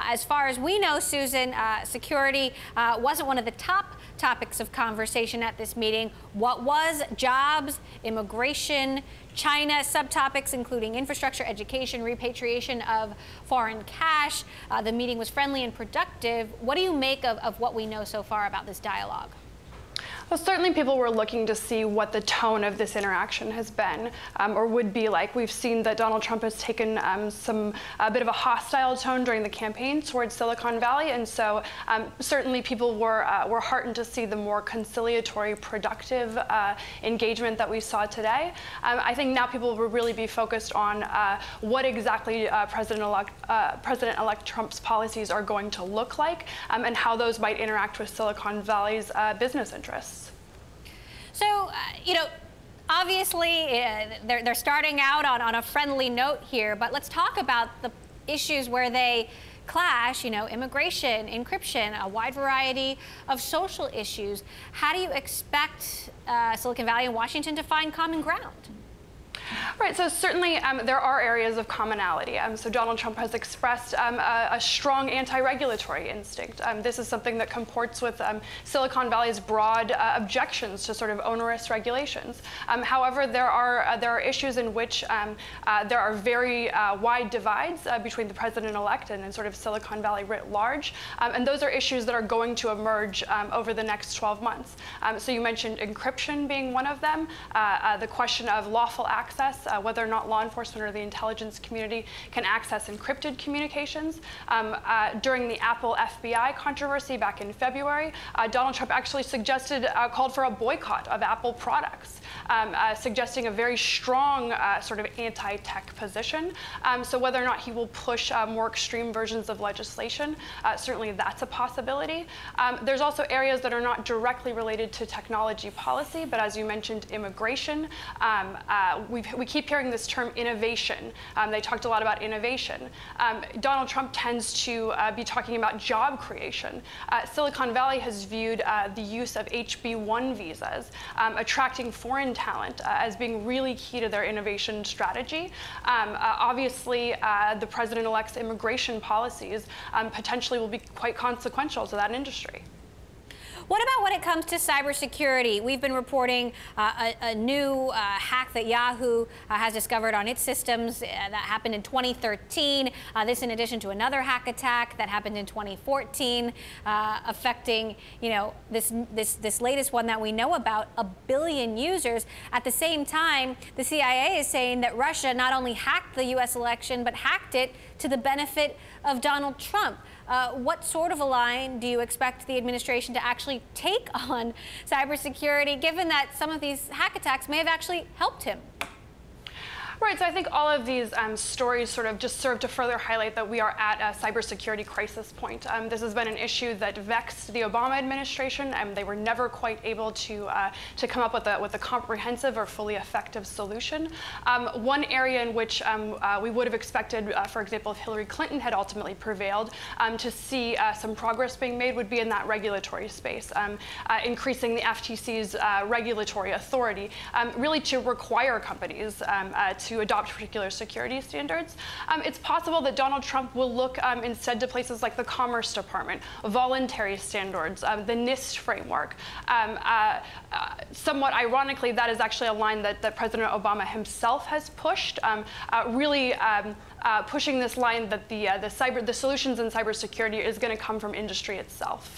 As far as we know, Susan, security wasn't one of the top topics of conversation at this meeting. What was? Jobs, immigration, China, subtopics including infrastructure, education, repatriation of foreign cash. The meeting was friendly and productive. What do you make of what we know so far about this dialogue? Well, certainly people were looking to see what the tone of this interaction has been or would be like. We've seen that Donald Trump has taken a bit of a hostile tone during the campaign towards Silicon Valley, and so certainly people were heartened to see the more conciliatory, productive engagement that we saw today. I think now people will really be focused on what exactly President-elect Trump's policies are going to look like and how those might interact with Silicon Valley's business interests. So, obviously they're starting out on a friendly note here, but let's talk about the issues where they clash, immigration, encryption, a wide variety of social issues. How do you expect Silicon Valley and Washington to find common ground? Right, so certainly there are areas of commonality. So Donald Trump has expressed a strong anti-regulatory instinct. This is something that comports with Silicon Valley's broad objections to sort of onerous regulations. However, there are issues in which there are very wide divides between the president-elect and sort of Silicon Valley writ large, and those are issues that are going to emerge over the next 12 months. So you mentioned encryption being one of them, the question of lawful access, whether or not law enforcement or the intelligence community can access encrypted communications. During the Apple FBI controversy back in February, Donald Trump actually called for a boycott of Apple products, suggesting a very strong sort of anti-tech position. So whether or not he will push more extreme versions of legislation, certainly that's a possibility. There's also areas that are not directly related to technology policy, but as you mentioned, immigration. We keep hearing this term innovation. They talked a lot about innovation. Donald Trump tends to be talking about job creation. Silicon Valley has viewed the use of HB1 visas, attracting foreign talent, as being really key to their innovation strategy. Obviously, the president-elect's immigration policies potentially will be quite consequential to that industry. What about when it comes to cybersecurity? We've been reporting a new hack that Yahoo has discovered on its systems that happened in 2013. This in addition to another hack attack that happened in 2014, affecting, this latest one that we know about, 1 billion users. At the same time, the CIA is saying that Russia not only hacked the U.S. election, but hacked it to the benefit of Donald Trump. What sort of a line do you expect the administration to actually take on cybersecurity, given that some of these hack attacks may have actually helped him? Right, so I think all of these stories sort of just serve to further highlight that we are at a cybersecurity crisis point. This has been an issue that vexed the Obama administration, and they were never quite able to come up with a comprehensive or fully effective solution. One area in which we would have expected, for example, if Hillary Clinton had ultimately prevailed, to see some progress being made would be in that regulatory space, increasing the FTC's regulatory authority, really to require companies to adopt particular security standards. It's possible that Donald Trump will look instead to places like the Commerce Department, voluntary standards, the NIST framework. Somewhat ironically, that is actually a line that President Obama himself has pushed, really pushing this line that the solutions in cybersecurity is going to come from industry itself.